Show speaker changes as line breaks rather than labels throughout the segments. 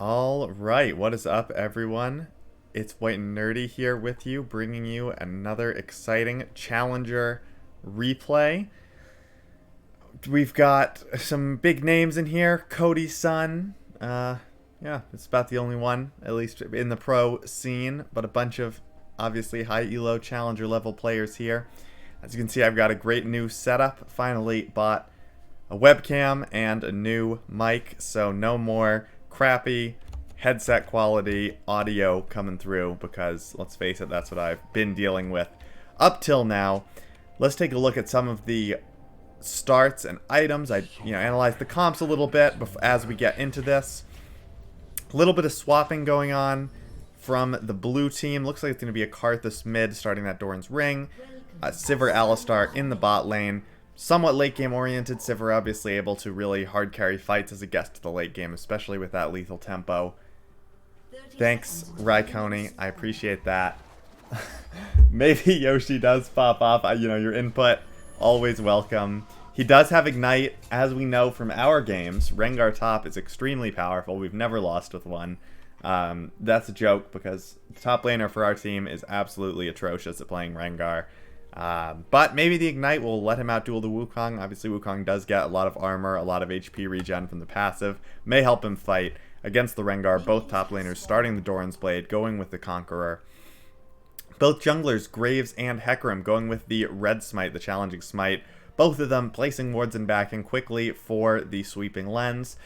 All right, what is up, everyone? It's White and Nerdy here with you, bringing you another exciting Challenger replay. We've got some big names in here. Cody's son. Yeah, it's about the only one, at least in the pro scene, but a bunch of obviously high elo Challenger level players here. As you can see, I've got a great new setup. Finally bought a webcam and a new mic, so no more crappy headset quality audio coming through, because let's face it, that's what I've been dealing with up till now. Let's take a look at some of the starts and items. I analyzed the comps a little bit as we get into this. A little bit of swapping going on from the blue team. Looks like it's going to be a Karthus mid starting that Doran's Ring. Sivir Alistar in the bot lane. Somewhat late game oriented. Sivir obviously able to really hard carry fights as it gets to the late game, especially with that lethal tempo. Thanks, Raikkonen. I appreciate that. Maybe Yoshi does pop off. Your input, always welcome. He does have Ignite, as we know from our games. Rengar top is extremely powerful. We've never lost with one. That's a joke, because the top laner for our team is absolutely atrocious at playing Rengar. But maybe the Ignite will let him outduel the Wukong. Obviously, Wukong does get a lot of armor, a lot of HP regen from the passive. May help him fight against the Rengar. Both top laners starting the Doran's Blade, going with the Conqueror. Both junglers, Graves and Hecarim, going with the Red Smite, the challenging Smite. Both of them placing wards and backing quickly for the sweeping lens.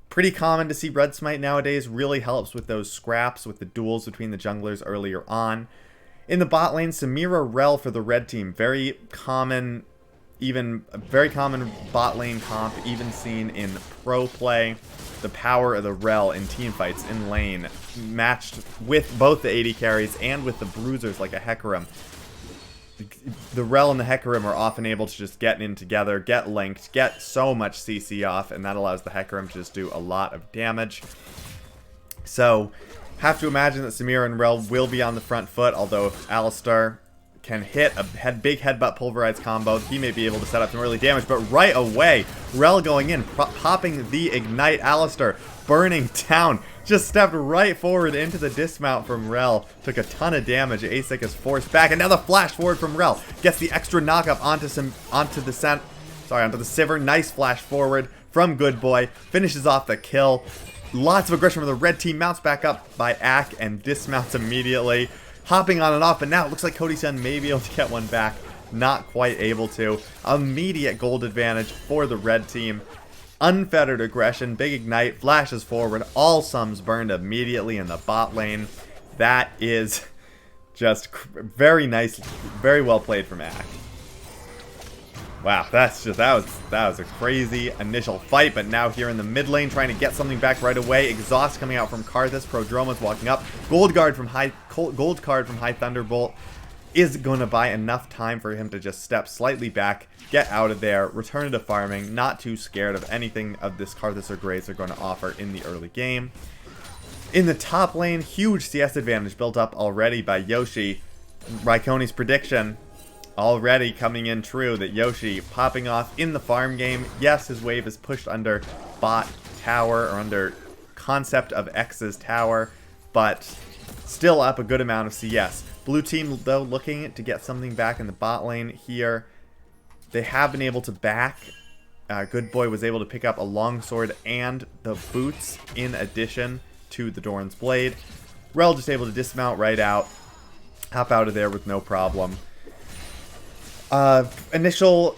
Pretty common to see Red Smite nowadays. Really helps with those scraps, with the duels between the junglers earlier on. In the bot lane, Samira Rel for the red team. Very common, very common bot lane comp, even seen in pro play. The power of the Rel in team fights in lane, matched with both the AD carries and with the bruisers like a Hecarim. The Rel and the Hecarim are often able to just get in together, get linked, get so much CC off, and that allows the Hecarim to just do a lot of damage. So, have to imagine that Samira and Rel will be on the front foot, although if Alistar can hit a big headbutt pulverize combo, he may be able to set up some early damage. But right away, Rel going in, popping the Ignite. Alistar burning down, just stepped right forward into the dismount from Rel. Took a ton of damage. Asik is forced back, and now the flash forward from Rel gets the extra knockup onto the Sivir. Nice flash forward from Good Boy, finishes off the kill. Lots of aggression from the red team, mounts back up by Ak and dismounts immediately. Hopping on and off, but now it looks like Cody's son may be able to get one back. Not quite able to. Immediate gold advantage for the red team. Unfettered aggression, big Ignite, flashes forward, all sums burned immediately in the bot lane. That is just very nice, very well played from Ak. Wow, that was a crazy initial fight, but now here in the mid lane, trying to get something back right away. Exhaust coming out from Karthus. Prodroma's walking up. Gold card from High Thunderbolt is going to buy enough time for him to just step slightly back, get out of there, return to farming. Not too scared of anything of this Karthus or Graves are going to offer in the early game. In the top lane, huge CS advantage built up already by Yoshi. Raikkonen's prediction already coming in true, that Yoshi popping off in the farm game. Yes, his wave is pushed under bot tower, or under concept of X's tower, but still up a good amount of CS. Blue team, though, looking to get something back in the bot lane here. They have been able to back. Good Boy was able to pick up a longsword and the boots in addition to the Doran's Blade. Rel just able to dismount right out, hop out of there with no problem. Initial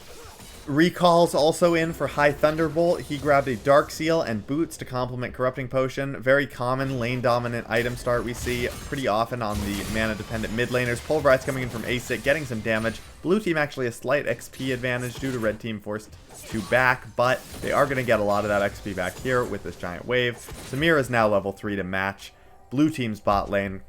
recalls also in for High Thunderbolt. He grabbed a Dark Seal and boots to complement Corrupting Potion. Very common lane dominant item start we see pretty often on the mana dependent mid laners. Pulverize coming in from Asik, getting some damage. Blue team actually a slight XP advantage due to red team forced to back, but they are going to get a lot of that XP back here with this giant wave. Samira is now level 3 to match blue team's bot lane.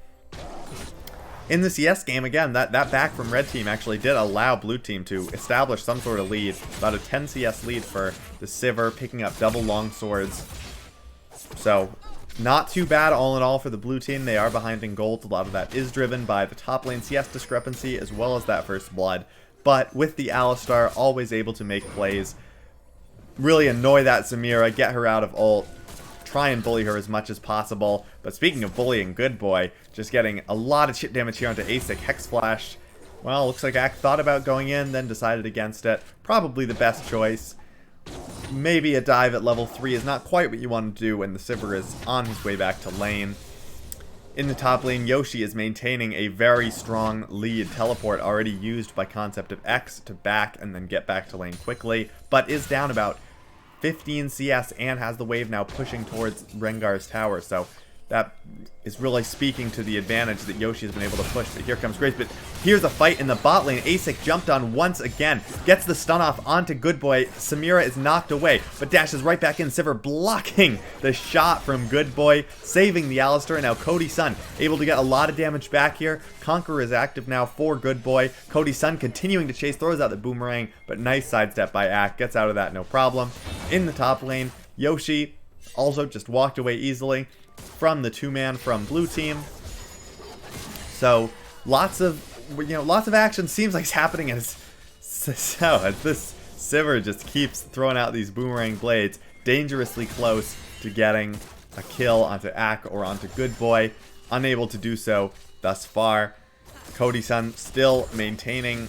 In the CS game, again, that back from red team actually did allow blue team to establish some sort of lead. About a 10 CS lead for the Sivir, picking up double long swords. So, not too bad all in all for the blue team. They are behind in gold. A lot of that is driven by the top lane CS discrepancy as well as that first blood. But with the Alistar, always able to make plays. Really annoy that Samira, get her out of ult. try and bully her as much as possible. But speaking of bullying Good Boy, just getting a lot of chip damage here onto ASIC. Hex Flash. Well, looks like Ak thought about going in, then decided against it. Probably the best choice. Maybe a dive at level 3 is not quite what you want to do when the Sivir is on his way back to lane. In the top lane, Yoshi is maintaining a very strong lead. Teleport already used by Concept of X to back and then get back to lane quickly, but is down about 15 CS and has the wave now pushing towards Rengar's tower. So that is really speaking to the advantage that Yoshi has been able to push. But here comes Graves. But here's a fight in the bot lane. ASIC jumped on once again. Gets the stun off onto Good Boy. Samira is knocked away, but dashes right back in. Sivir blocking the shot from Good Boy, saving the Alistar. And now Cody Sun able to get a lot of damage back here. Conqueror is active now for Good Boy. Cody Sun continuing to chase, throws out the boomerang, but nice sidestep by Ak. Gets out of that, no problem. In the top lane, Yoshi also just walked away easily from the two-man from blue team. So lots of action seems like it's happening as this Sivir just keeps throwing out these boomerang blades, dangerously close to getting a kill onto Ak or onto Good Boy. Unable to do so thus far. Cody Sun still maintaining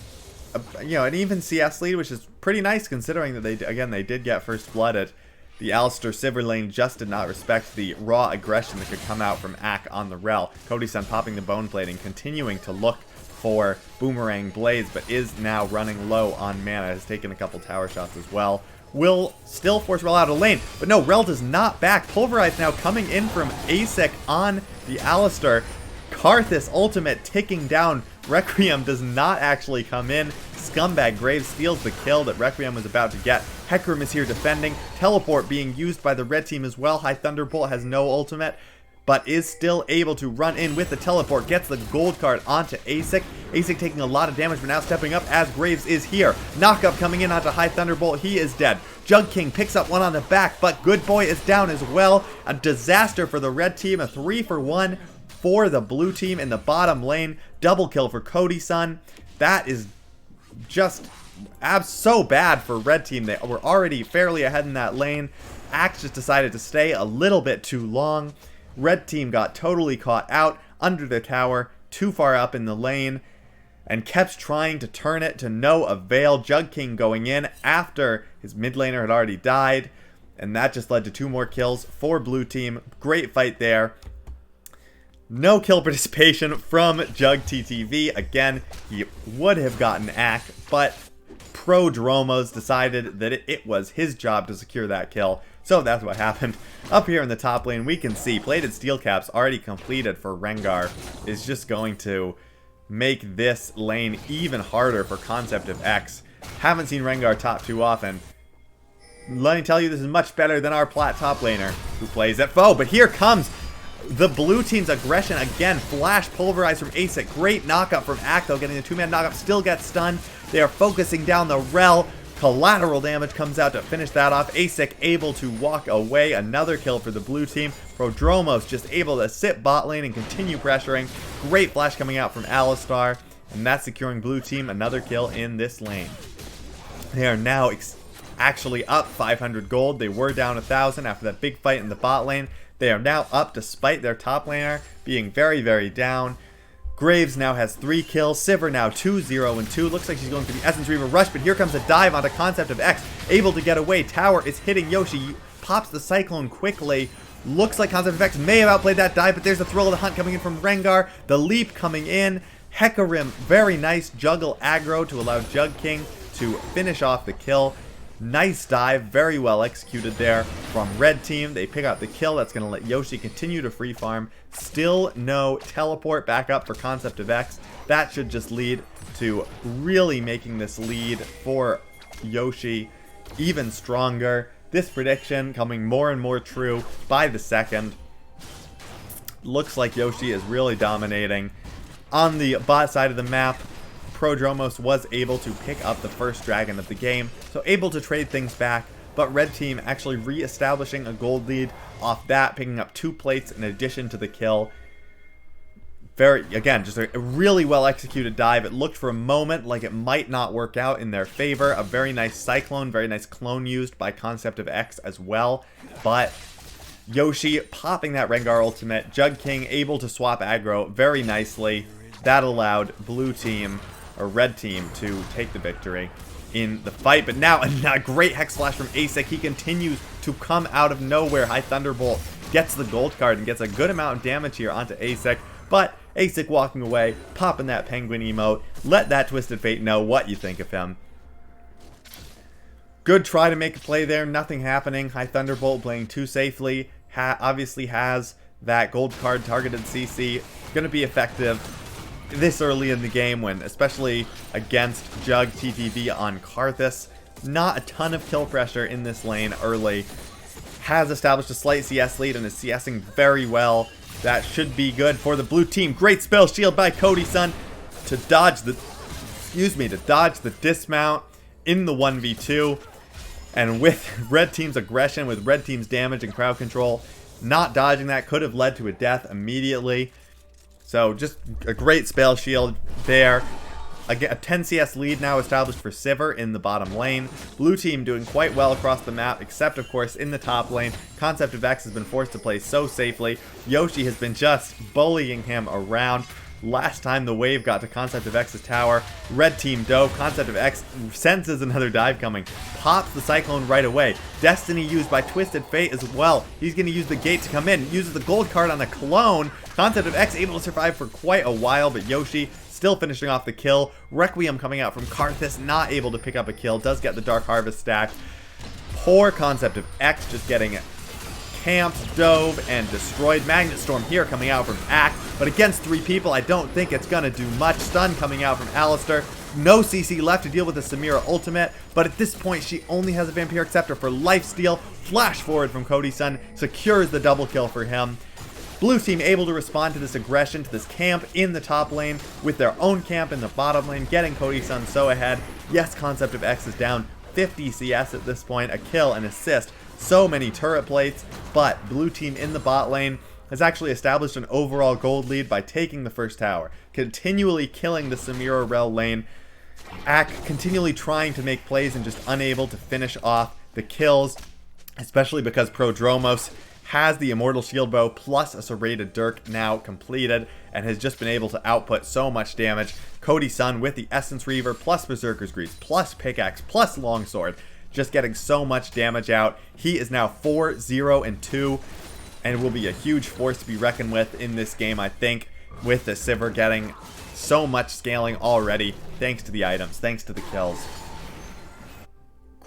an even CS lead, which is pretty nice considering that they did get first blood at the Alistar. Sivir lane just did not respect the raw aggression that could come out from Ak on the rel. Cody Sun popping the bone plating, continuing to look for boomerang blades, but is now running low on mana. Has taken a couple tower shots as well. Will still force Rel out of lane, but no, Rel does not back. Pulverize now coming in from ASIC on the Alistar. Karthus ultimate ticking down. Requiem does not actually come in. Scumbag Graves steals the kill that Requiem was about to get. Hecarim is here defending. Teleport being used by the red team as well. High Thunderbolt has no ultimate, but is still able to run in with the teleport. Gets the gold card onto ASIC. ASIC taking a lot of damage, but now stepping up as Graves is here. Knockup coming in onto High Thunderbolt. He is dead. Jug King picks up one on the back, but Good Boy is down as well. A disaster for the red team. A 3-for-1 for the blue team in the bottom lane. Double kill for Cody Sun. That is just so bad for red team. They were already fairly ahead in that lane. Axe just decided to stay a little bit too long. Red team got totally caught out under the tower, too far up in the lane, and kept trying to turn it to no avail. Jug King going in after his mid laner had already died, and that just led to 2 more kills for blue team. Great fight there. No kill participation from Jug TTV. Again, he would have gotten Ak, but Pro Dromos decided that it was his job to secure that kill. So that's what happened. Up here in the top lane, we can see Plated Steel Caps already completed for Rengar is just going to make this lane even harder for Concept of X. Haven't seen Rengar top too often. Let me tell you, this is much better than our plat top laner who plays at foe. But here comes the blue team's aggression again. Flash Pulverize from ASIC. Great knockup from Acto, getting the 2-man knockup. Still gets stunned. They are focusing down the rel. Collateral damage comes out to finish that off. ASIC able to walk away. Another kill for the blue team. Prodromos just able to sit bot lane and continue pressuring. Great flash coming out from Alistar. And that's securing blue team another kill in this lane. They are now actually up 500 gold. They were down 1,000 after that big fight in the bot lane. They are now up despite their top laner being very, very down. Graves now has 3 kills. Sivir now 2-0-2. Looks like she's going for the Essence Reaver rush, but here comes a dive onto Concept of X. Able to get away. Tower is hitting Yoshi. Pops the Cyclone quickly. Looks like Concept of X may have outplayed that dive, but there's a Thrill of the Hunt coming in from Rengar. The leap coming in. Hecarim, very nice juggle aggro to allow Jug King to finish off the kill. Nice dive, very well executed there from red team. They pick up the kill. That's going to let Yoshi continue to free farm. Still no teleport back up for Concept of X. That should just lead to really making this lead for Yoshi even stronger. This prediction coming more and more true by the second. Looks like Yoshi is really dominating. On the bot side of the map, Prodromos was able to pick up the first dragon of the game, so able to trade things back, but red team actually re-establishing a gold lead off that, picking up 2 plates in addition to the kill. Again, just a really well executed dive. It looked for a moment like it might not work out in their favor. A very nice Cyclone, very nice clone used by Concept of X as well, but Yoshi popping that Rengar ultimate. Jug King able to swap aggro very nicely. That allowed blue team, or red team, to take the victory in the fight. But now a great Hex Slash from Asik. He continues to come out of nowhere. High Thunderbolt gets the gold card and gets a good amount of damage here onto Asik. But Asik walking away, popping that penguin emote. Let that Twisted Fate know what you think of him. Good try to make a play there. Nothing happening. High Thunderbolt playing too safely. Obviously has that gold card targeted CC. Going to be effective this early in the game, when especially against Jug TTV on Karthus. Not a ton of kill pressure in this lane early. Has established a slight CS lead and is CSing very well. That should be good for the blue team. Great spell shield by Cody Sun to dodge the dismount in the 1v2. And with red team's aggression, with red team's damage and crowd control, not dodging that could have led to a death immediately. So just a great spell shield there. Again, a 10 CS lead now established for Sivir in the bottom lane. Blue team doing quite well across the map, except of course in the top lane. Concept of X has been forced to play so safely. Yoshi has been just bullying him around. Last time the wave got to Concept of X's tower, red team dove. Concept of X senses another dive coming, pops the Cyclone right away. Destiny used by Twisted Fate as well. He's going to use the gate to come in, uses the gold card on the clone. Concept of X able to survive for quite a while, but Yoshi still finishing off the kill. Requiem coming out from Karthus, not able to pick up a kill, does get the Dark Harvest stack. Poor Concept of X just getting camped, dove, and destroyed. Magnet Storm here coming out from Ack, but against 3 people, I don't think it's gonna do much. Stun coming out from Alistar. No CC left to deal with the Samira ultimate, but at this point, she only has a Vampire Acceptor for lifesteal. Flash forward from Cody Sun, secures the double kill for him. Blue team able to respond to this aggression, to this camp in the top lane, with their own camp in the bottom lane, getting Cody Sun so ahead. Yes, Concept of X is down 50 CS at this point, a kill, an assist, so many turret plates, but blue team in the bot lane has actually established an overall gold lead by taking the first tower, continually killing the Samira Rel lane. Ack continually trying to make plays and just unable to finish off the kills, especially because Prodromos has the Immortal Shield Bow plus a Serrated Dirk now completed and has just been able to output so much damage. Cody Sun with the Essence Reaver plus Berserker's Grease plus Pickaxe plus Longsword, just getting so much damage out. He is now 4-0-2 and will be a huge force to be reckoned with in this game, I think, with the Sivir getting so much scaling already thanks to the items, thanks to the kills.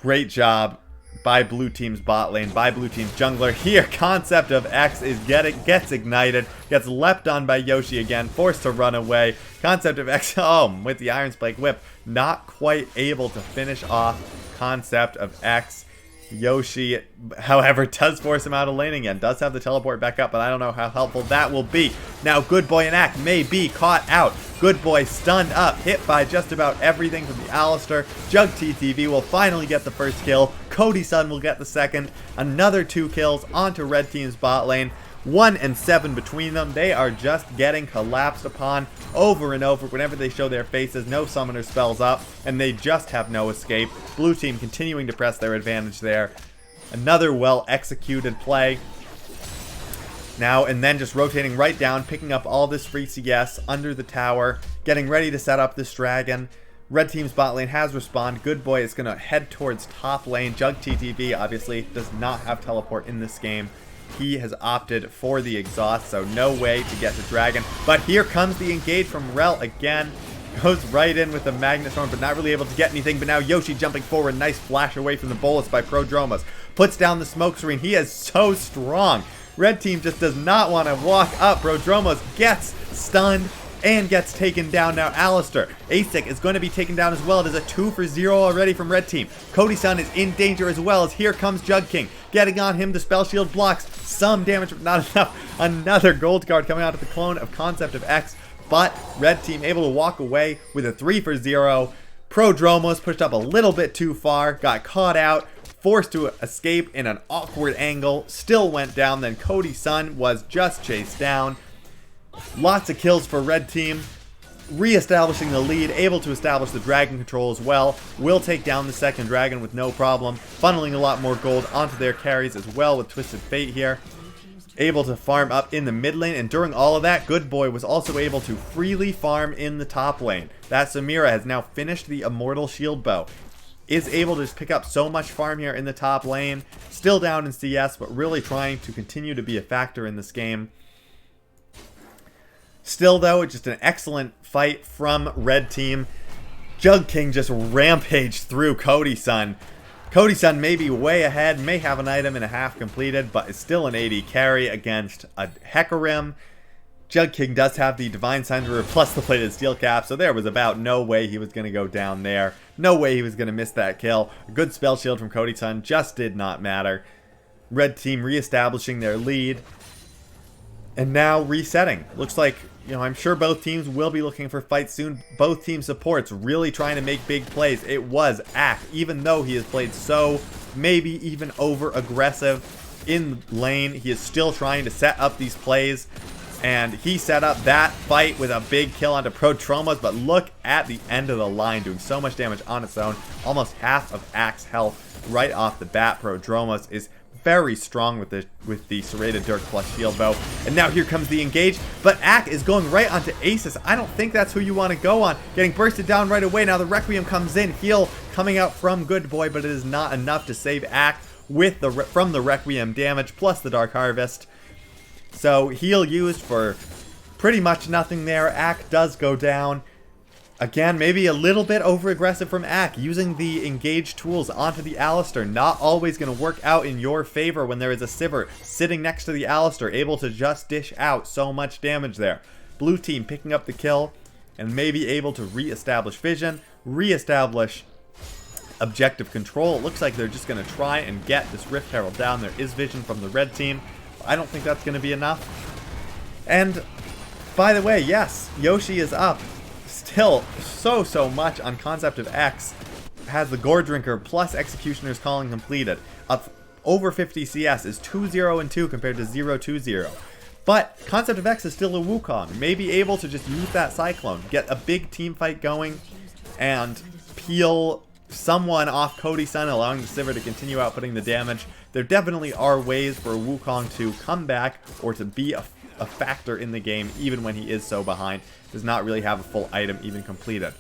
Great job by blue team's bot lane, by blue team's jungler. Here, Concept of X gets ignited, gets leapt on by Yoshi again, forced to run away. Concept of X, with the Iron Spike whip, not quite able to finish off Concept of X. Yoshi, however, does force him out of lane again, does have the teleport back up, but I don't know how helpful that will be. Now, Good Boy and Ack may be caught out. Good Boy stunned up, hit by just about everything from the Alistar. Jug TTV will finally get the first kill. Cody Sun will get the second. Another 2 kills onto red team's bot lane. 1 and 7 between them. They are just getting collapsed upon over and over whenever they show their faces. No summoner spells up, and they just have no escape. Blue team continuing to press their advantage there. Another well-executed play. Now, and then just rotating right down, picking up all this free CS under the tower, getting ready to set up this dragon. Red team's bot lane has respawned. Good Boy is going to head towards top lane. Jug TTV obviously does not have teleport in this game. He has opted for the exhaust, so no way to get to dragon. But here comes the engage from Rel again. Goes right in with the Magnet Storm, but not really able to get anything. But now Yoshi jumping forward. Nice flash away from the bolus by Prodromos. Puts down the smoke screen. He is so strong. Red team just does not want to walk up. Prodromos gets stunned and gets taken down. Now Alistar, Asik is going to be taken down as well. It is a 2-for-0 already from red team. Cody Sun is in danger as well, as here comes Jug King. Getting on him, the spell shield blocks some damage, but not enough. Another gold card coming out of the clone of Concept of X, but red team able to walk away with a 3-for-0. Prodromos pushed up a little bit too far, got caught out, forced to escape in an awkward angle, still went down. Then Cody Sun was just chased down. Lots of kills for red team, re-establishing the lead, able to establish the dragon control as well. Will take down the second dragon with no problem, funneling a lot more gold onto their carries as well with Twisted Fate here. able to farm up in the mid lane, and during all of that, Good Boy was also able to freely farm in the top lane. That Samira has now finished the Immortal Shield Bow, is able to just pick up so much farm here in the top lane, still down in CS, but really trying to continue to be a factor in this game. Still though, just an excellent fight from Red Team. Jug King just rampaged through Cody-san. Cody-san may be way ahead, may have an item and a half completed, but is still an AD carry against a Hecarim. Jug King does have the Divine Sunderer plus the plated steel cap, so there was about no way he was going to go down there. No way he was going to miss that kill. A good spell shield from Cody-san just did not matter. Red Team reestablishing their lead. And now resetting. Looks like, I'm sure both teams will be looking for fights soon. Both team supports really trying to make big plays. It was Ack, even though he has played so maybe even over aggressive in lane, he is still trying to set up these plays. And he set up that fight with a big kill onto Prodromos, but look at the end of the line, doing so much damage on its own. Almost half of Ack's health right off the bat. Prodromos is very strong with the Serrated Dirk plus Shield Bow. And now here comes the engage, but Ack is going right onto Asus. I don't think that's who you want to go on. Getting bursted down right away. Now the Requiem comes in. Heal coming out from Good Boy, but it is not enough to save Ack with from the Requiem damage plus the Dark Harvest. So heal used for pretty much nothing there. Ack does go down. Again, maybe a little bit over-aggressive from Ack, using the engage tools onto the Alistar. Not always going to work out in your favor when there is a Sivir sitting next to the Alistar, able to just dish out so much damage there. Blue team picking up the kill, and maybe able to re-establish vision, re-establish objective control. It looks like they're just going to try and get this Rift Herald down. There is vision from the red team. I don't think that's going to be enough. And, by the way, yes, Yoshi is up. Still, so much on Concept of X. Has the Gore Drinker plus Executioner's Calling completed. Up over 50 CS is 2-0 and 2 compared to 0-2-0. But Concept of X is still a Wukong. May be able to just use that Cyclone, get a big team fight going, and peel someone off Cody-san, allowing the Sivir to continue outputting the damage. There definitely are ways for Wukong to come back or to be a factor in the game even when he is so behind. Does not really have a full item even completed.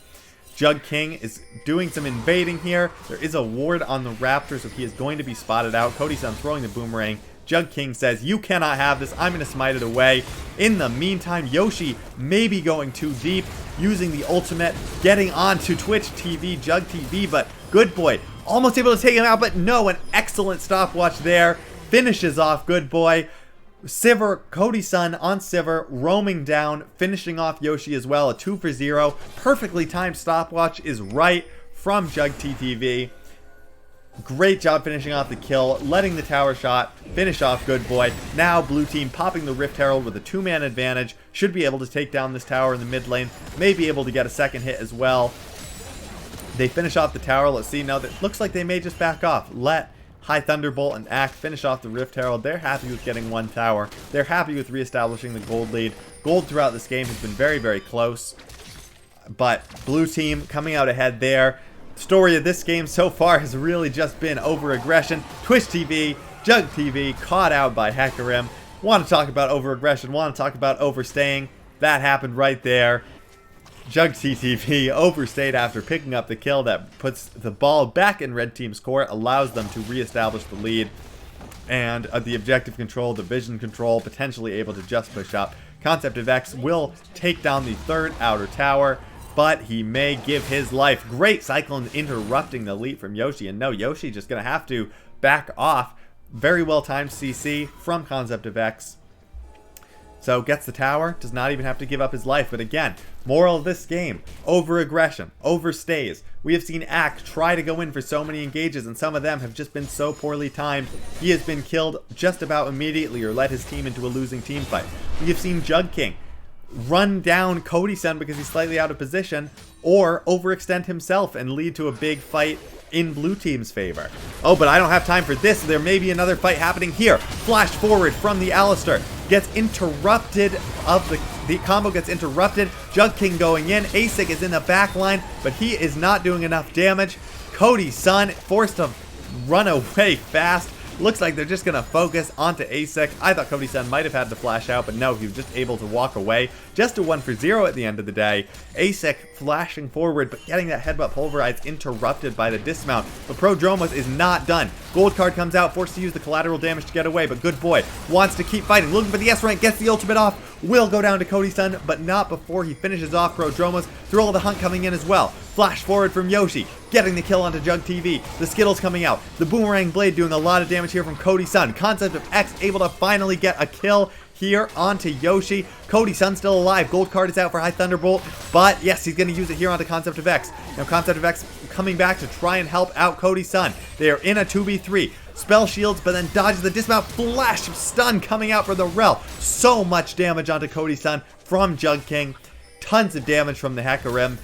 Jug King is doing some invading here. There is a ward on the Raptor, so he is going to be spotted out. Cody-san throwing the boomerang. Jug King says, you cannot have this. I'm going to smite it away. In the meantime, Yoshi may be going too deep, using the ultimate, getting onto Twitch TV, Jug TV, but Good Boy almost able to take him out, but no, an excellent stopwatch there. Finishes off Good Boy. Sivir, Cody-san on Sivir, roaming down, finishing off Yoshi as well, a 2-for-0. Perfectly timed stopwatch is right from Jug TTV. Great job finishing off the kill, letting the tower shot finish off Good Boy. Now Blue Team popping the Rift Herald with a 2-man advantage. Should be able to take down this tower in the mid lane. May be able to get a second hit as well. They finish off the tower. Let's see. Now that looks like they may just back off. Let High Thunderbolt and Act finish off the Rift Herald. They're happy with getting one tower. They're happy with reestablishing the gold lead. Gold throughout this game has been very, very close. But Blue Team coming out ahead there. Story of this game so far has really just been over-aggression. Twitch TV, Jug TV, caught out by Hecarim. Want to talk about over-aggression, want to talk about overstaying. That happened right there. Jug TTV overstayed after picking up the kill that puts the ball back in Red Team's court, allows them to reestablish the lead. And the objective control, the vision control, potentially able to just push up. Concept of X will take down the third outer tower, but he may give his life. Great Cyclone interrupting the lead from Yoshi, and no, Yoshi just going to have to back off. Very well timed CC from Concept of X. So gets the tower, does not even have to give up his life. But again, moral of this game, over-aggression, overstays. We have seen Act try to go in for so many engages, and some of them have just been so poorly timed. He has been killed just about immediately or led his team into a losing team fight. We have seen Jug King run down Cody-san because he's slightly out of position, or overextend himself and lead to a big fight in Blue Team's favor. Oh, but I don't have time for this. There may be another fight happening here. Flash forward from the Alistar. Gets interrupted the combo gets interrupted. Jug King going in. Asik is in the back line, but he is not doing enough damage. Cody-san forced to run away fast. Looks like they're just going to focus onto ASIC. I thought Cody Sun might have had to flash out, but no, he was just able to walk away. Just a 1 for 0 at the end of the day. ASIC flashing forward, but getting that headbutt pulverized, interrupted by the dismount. But Prodromos is not done. Gold card comes out, forced to use the collateral damage to get away, but good boy wants to keep fighting. Looking for the S rank, gets the ultimate off. Will go down to Cody Sun, but not before he finishes off Prodromos. Through all the hunt coming in as well. Flash forward from Yoshi, getting the kill onto Jug TV. The Skittles coming out. The Boomerang Blade doing a lot of damage here from Cody Sun. Concept of X able to finally get a kill here onto Yoshi. Cody Sun still alive. Gold card is out for High Thunderbolt, but yes, he's going to use it here onto Concept of X. Now Concept of X coming back to try and help out Cody Sun. They are in a 2v3. Spell shields, but then dodges the dismount. Flash stun coming out for the Rel. So much damage onto Cody Sun from Jug King. Tons of damage from the Hecarim.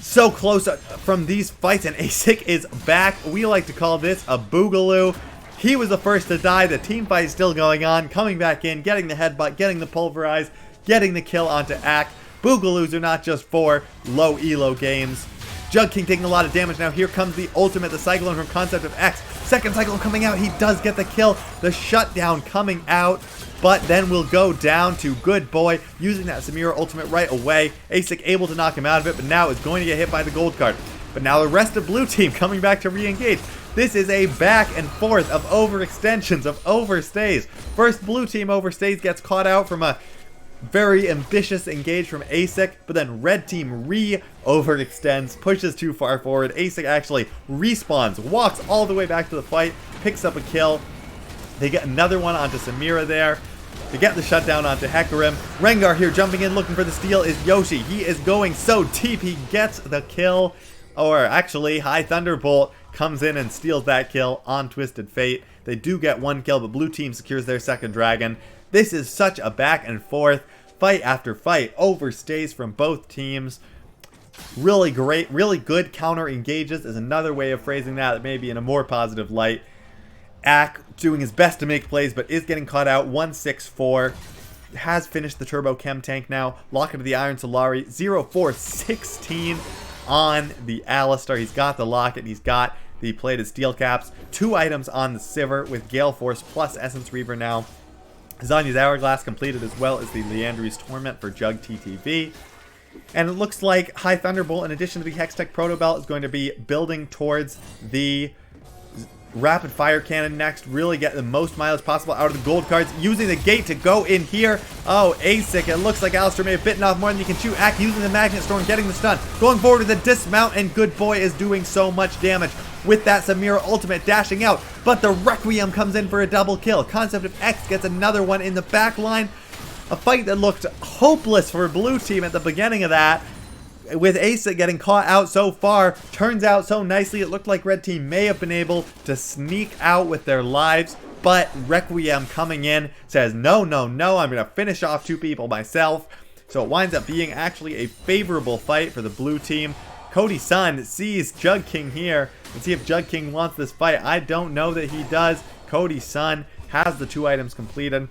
So close from these fights, and ASIC is back. We like to call this a boogaloo. He was the first to die. The team fight is still going on. Coming back in, getting the headbutt, getting the pulverize, getting the kill onto Ak. Boogaloos are not just for low elo games. Jug King taking a lot of damage now. Here comes the ultimate, the Cyclone from Concept of X. Second Cyclone coming out. He does get the kill. The shutdown coming out. But then we'll go down to Good Boy using that Samira ultimate right away. ASIC able to knock him out of it, but now is going to get hit by the gold card. But now the rest of blue team coming back to re-engage. This is a back and forth of overextensions, of overstays. First blue team overstays, gets caught out from a very ambitious engage from ASIC, but then red team overextends, pushes too far forward. ASIC actually respawns, walks all the way back to the fight, picks up a kill. They get another one onto Samira there. They get the shutdown onto Hecarim. Rengar here jumping in looking for the steal is Yoshi. He is going so deep, he gets the kill. Or actually, High Thunderbolt comes in and steals that kill on Twisted Fate. They do get one kill, but blue team secures their second dragon. This is such a back and forth, fight after fight, overstays from both teams. Really great, really good counter engages is another way of phrasing that, maybe in a more positive light. Ak doing his best to make plays, but is getting caught out. 164. Has finished the Turbo Chem Tank now. Lock into the Iron Solari. 0416 on the Alistar. He's got the Locket. He's got the Plated Steel Caps. 2 items on the Sivir with Gale Force plus Essence Reaver now. Zanya's Hourglass completed, as well as the Leandri's Torment for Jug TTV. And it looks like High Thunderbolt, in addition to the Hextech Proto Belt, is going to be building towards the Rapid Fire Cannon next. Really get the most mileage possible out of the gold cards. Using the gate to go in here. Oh, ASIC. It looks like Alistar may have bitten off more than you can chew. Ak using the Magnet Storm, getting the stun. Going forward with the dismount, and Good Boy is doing so much damage with that Samira ultimate dashing out. But the Requiem comes in for a double kill. Concept of X gets another one in the back line. A fight that looked hopeless for blue team at the beginning of that, with ASIC getting caught out so far. Turns out so nicely, it looked like red team may have been able to sneak out with their lives, but Requiem coming in says, no, no, no, I'm going to finish off 2 people myself. So it winds up being actually a favorable fight for the blue team. Cody Sun sees Jug King here. Let's see if Jug King wants this fight. I don't know that he does. Cody Sun has the 2 items completed.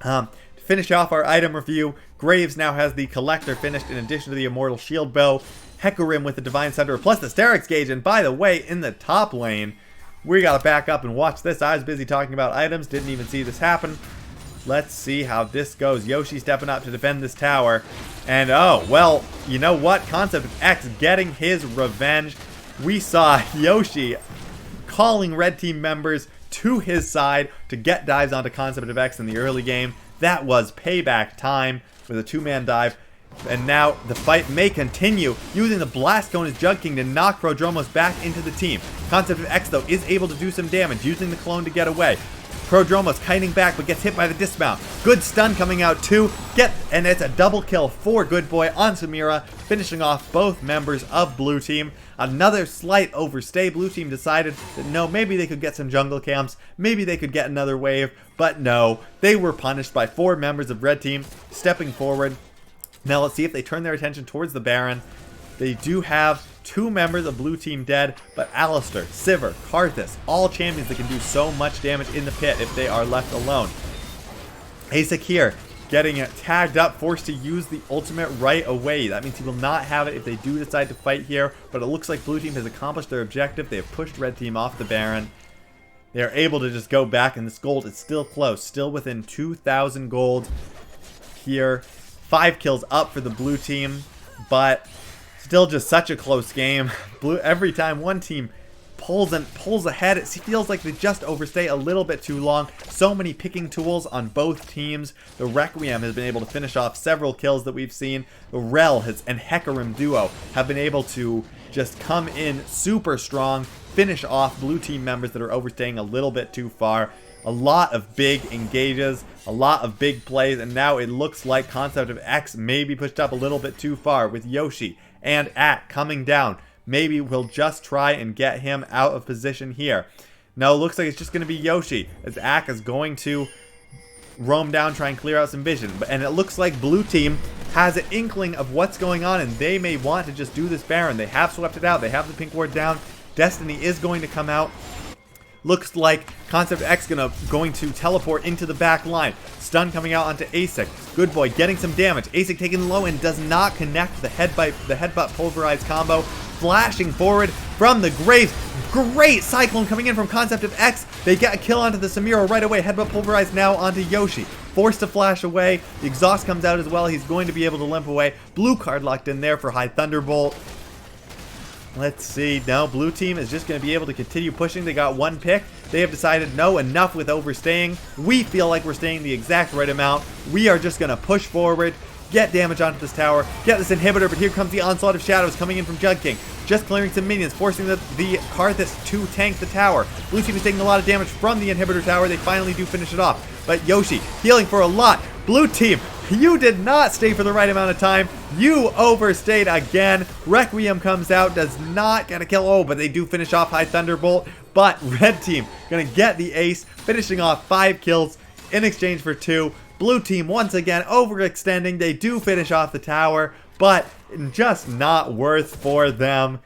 To finish off our item review, Graves now has the Collector finished in addition to the Immortal Shield Bow. Hecarim with the Divine Sunderer plus the Sterix Gauge. And by the way, in the top lane, we gotta back up and watch this. I was busy talking about items, didn't even see this happen. Let's see how this goes. Yoshi stepping up to defend this tower. And oh, well, you know what? Concept of X getting his revenge. We saw Yoshi calling red team members to his side to get dives onto Concept of X in the early game. That was payback time with a 2-man dive. And now the fight may continue, using the Blast Cone as Jug King to knock Prodromos back into the team. Concept of X, though, is able to do some damage, using the clone to get away. Prodromos kiting back, but gets hit by the dismount. Good stun coming out, too. And it's a double kill for Good Boy on Samira, finishing off both members of blue team. Another slight overstay. Blue team decided that no, maybe they could get some jungle camps. Maybe they could get another wave. But no, they were punished by 4 members of red team stepping forward. Now let's see if they turn their attention towards the Baron. They do have 2 members of blue team dead, but Alistar, Sivir, Karthus, all champions that can do so much damage in the pit if they are left alone. ASIC here, getting tagged up, forced to use the ultimate right away. That means he will not have it if they do decide to fight here, but it looks like blue team has accomplished their objective. They have pushed red team off the Baron. They are able to just go back, and this gold is still close. Still within 2,000 gold here. 5 kills up for the blue team, but still just such a close game. Every time one team pulls ahead, it feels like they just overstay a little bit too long. So many picking tools on both teams. The Requiem has been able to finish off several kills that we've seen. The Rel and Hecarim duo have been able to just come in super strong, finish off blue team members that are overstaying a little bit too far. A lot of big engages, a lot of big plays, and now it looks like Concept of X may be pushed up a little bit too far with Yoshi and At coming down. Maybe we'll just try and get him out of position here. No, it looks like it's just going to be Yoshi, as Ak is going to roam down, try and clear out some vision. And it looks like blue team has an inkling of what's going on, and they may want to just do this Baron. They have swept it out. They have the pink ward down. Destiny is going to come out. Looks like Concept X going to teleport into the back line. Stun coming out onto Asik. Good boy getting some damage. Asik taken low and does not connect the headbutt pulverized combo. Flashing forward from the graves. Great Cyclone coming in from Concept of X. They get a kill onto the Samiro right away. Headbutt pulverized now onto Yoshi. Forced to flash away. The exhaust comes out as well. He's going to be able to limp away. Blue card locked in there for High Thunderbolt. Let's see. Now, blue team is just going to be able to continue pushing. They got one pick. They have decided, no, enough with overstaying. We feel like we're staying the exact right amount. We are just going to push forward, get damage onto this tower, get this inhibitor, but here comes the Onslaught of Shadows coming in from Jug King. Just clearing some minions, forcing the Karthus to tank the tower. Blue team is taking a lot of damage from the inhibitor tower. They finally do finish it off. But Yoshi, healing for a lot. Blue team, you did not stay for the right amount of time. You overstayed again. Requiem comes out, does not get a kill. Oh, but they do finish off High Thunderbolt. But red team gonna get the ace, finishing off 5 kills in exchange for 2. Blue team once again overextending. They do finish off the tower, but just not worth for them.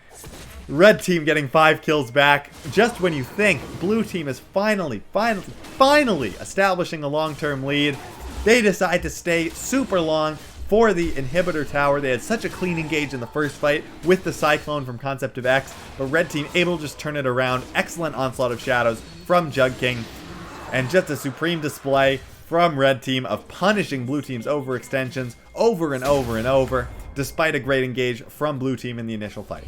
Red team getting 5 kills back. Just when you think blue team is finally establishing a long-term lead, they decide to stay super long for the inhibitor tower. They had such a clean engage in the first fight with the Cyclone from Concept of X, but red team able to just turn it around. Excellent Onslaught of Shadows from Jug King, and just a supreme display from red team of punishing blue team's overextensions over and over and over, despite a great engage from blue team in the initial fight.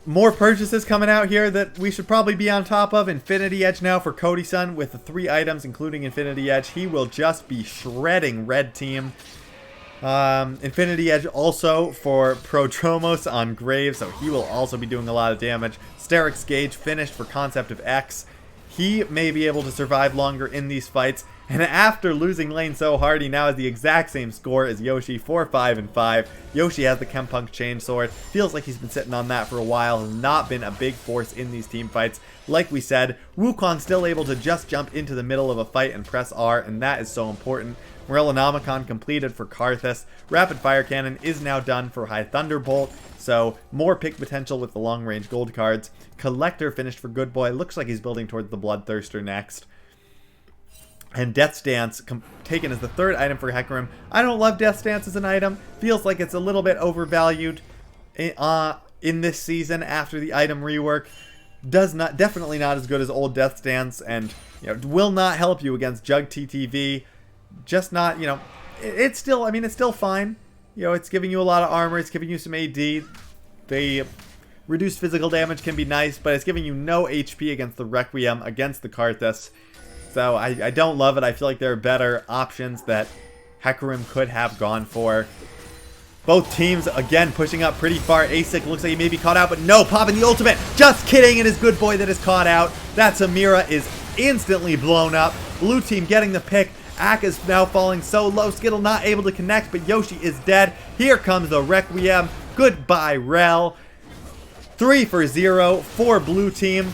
More purchases coming out here that we should probably be on top of. Infinity Edge now for Cody-san with the 3 items, including Infinity Edge. He will just be shredding red team. Infinity Edge also for Prodromos on Graves, so he will also be doing a lot of damage. Sterix Gauge finished for Concept of X. He may be able to survive longer in these fights. And after losing lane so hard, he now has the exact same score as Yoshi, 4-5-5. Yoshi has the Chempunk Chainsword. Feels like he's been sitting on that for a while. Has not been a big force in these team fights. Like we said, Wukong still able to just jump into the middle of a fight and press R, and that is so important. Morellonomicon completed for Karthus. Rapid Fire Cannon is now done for High Thunderbolt. So, more pick potential with the long-range gold cards. Collector finished for Good Boy. Looks like he's building towards the Bloodthirster next. And Death's Dance taken as the 3rd item for Hecarim. I don't love Death's Dance as an item. Feels like it's a little bit overvalued in this season after the item rework. Definitely not as good as old Death's Dance, and will not help you against Jug TTV. Just not, it's still, it's still fine. It's giving you a lot of armor. It's giving you some AD. The reduced physical damage can be nice, but it's giving you no HP against the Requiem, against the Karthus. So I don't love it. I feel like there are better options that Hecarim could have gone for. Both teams, again, pushing up pretty far. Asik looks like he may be caught out, but no, popping the ultimate. Just kidding, it is Good Boy that is caught out. That Samira is instantly blown up. Blue team getting the pick. Ak is now falling so low. Skittle not able to connect, but Yoshi is dead. Here comes the Requiem. Goodbye, Rel. 3-0 for blue team.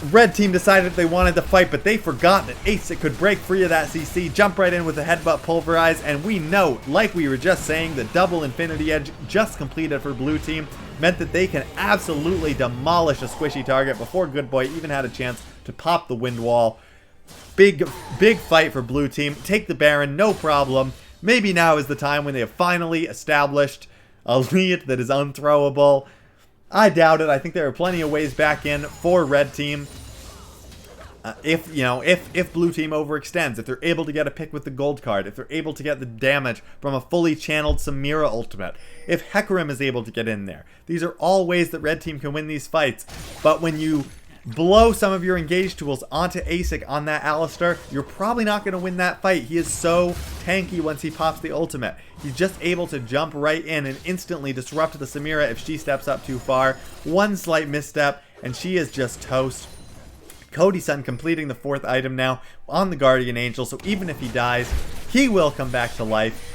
Red team decided they wanted to fight, but they forgot that Asik could break free of that CC, jump right in with a headbutt pulverize, and we know, like we were just saying, the double Infinity Edge just completed for blue team meant that they can absolutely demolish a squishy target before Good Boy even had a chance to pop the wind wall. Big fight for blue team. Take the Baron, no problem. Maybe now is the time when they have finally established a lead that is unthrowable. I doubt it. I think there are plenty of ways back in for red team. If blue team overextends, if they're able to get a pick with the gold card, if they're able to get the damage from a fully channeled Samira ultimate, if Hecarim is able to get in there. These are all ways that red team can win these fights. But when you blow some of your engage tools onto Asic on that Alistar, you're probably not going to win that fight. He is so tanky once he pops the ultimate. He's just able to jump right in and instantly disrupt the Samira if she steps up too far. One slight misstep and she is just toast. Cody-san completing the 4th item now on the Guardian Angel, so even if he dies, he will come back to life.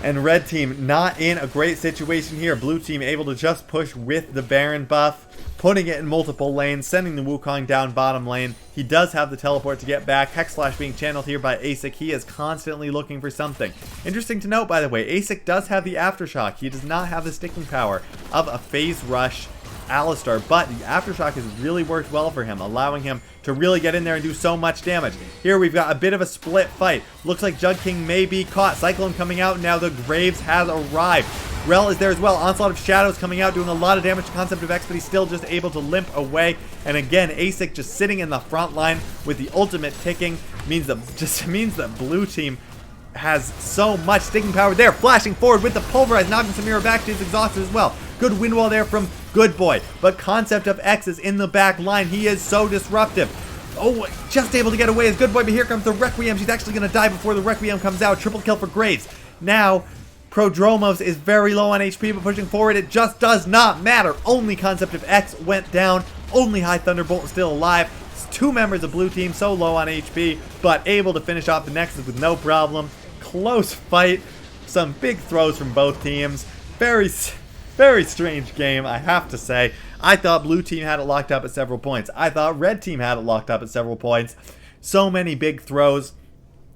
And red team not in a great situation here. Blue team able to just push with the Baron buff, putting it in multiple lanes, sending the Wukong down bottom lane. He does have the teleport to get back. Hex Slash being channeled here by Asic. He is constantly looking for something. Interesting to note, by the way, Asic does have the Aftershock. He does not have the sticking power of a Phase Rush Alistar, but the Aftershock has really worked well for him, allowing him to really get in there and do so much damage. Here we've got a bit of a split fight. Looks like Jug King may be caught. Cyclone coming out, now the Graves has arrived. Rel is there as well. Onslaught of Shadows coming out, doing a lot of damage to Concept of X, but he's still just able to limp away. And again, Asic just sitting in the front line with the ultimate ticking means that blue team has so much sticking power there. Flashing forward with the Pulverize, knocking Samira back to his exhausted as well. Good wind wall there from Good Boy, but Concept of X is in the back line. He is so disruptive. Oh, just able to get away as Good Boy, but here comes the Requiem. She's actually going to die before the Requiem comes out. Triple kill for Graves. Now, Prodromos is very low on HP, but pushing forward, it just does not matter. Only Concept of X went down. Only High Thunderbolt is still alive. It's 2 members of blue team so low on HP, but able to finish off the Nexus with no problem. Close fight. Some big throws from both teams. Very strange game, I have to say. I thought blue team had it locked up at several points. I thought red team had it locked up at several points. So many big throws.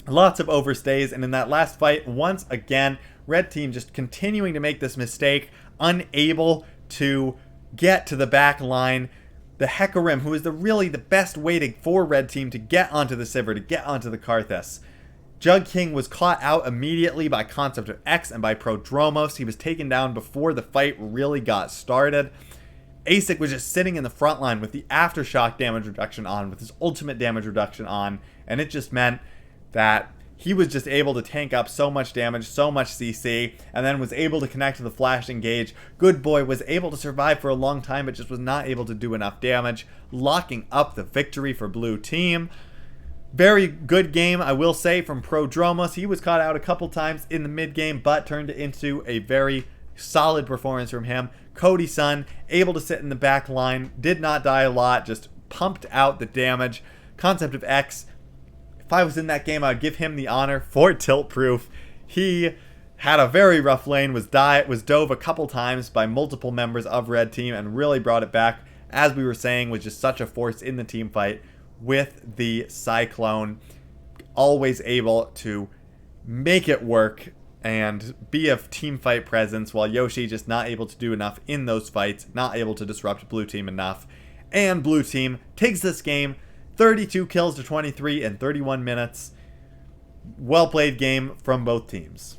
Lots of overstays. And in that last fight, once again, red team just continuing to make this mistake. Unable to get to the back line. The Hecarim, who is really the best way for red team to get onto the Sivir, to get onto the Karthus. Jug King was caught out immediately by Concept of X and by Prodromos. He was taken down before the fight really got started. Asic was just sitting in the front line with the Aftershock damage reduction on, with his ultimate damage reduction on, and it just meant that he was just able to tank up so much damage, so much CC, and then was able to connect to the Flash Engage. Good Boy was able to survive for a long time, but just was not able to do enough damage, locking up the victory for blue team. Very good game, I will say, from Prodromos. He was caught out a couple times in the mid game, but turned it into a very solid performance from him. Cody-san, able to sit in the back line, did not die a lot, just pumped out the damage. Concept of X, if I was in that game, I would give him the honor for tilt proof. He had a very rough lane, was dove a couple times by multiple members of red team, and really brought it back. As we were saying, was just such a force in the team fight with the Cyclone, always able to make it work and be a team fight presence, while Yoshi just not able to do enough in those fights, not able to disrupt blue team enough. And blue team takes this game 32 kills to 23 in 31 minutes. Well played game from both teams.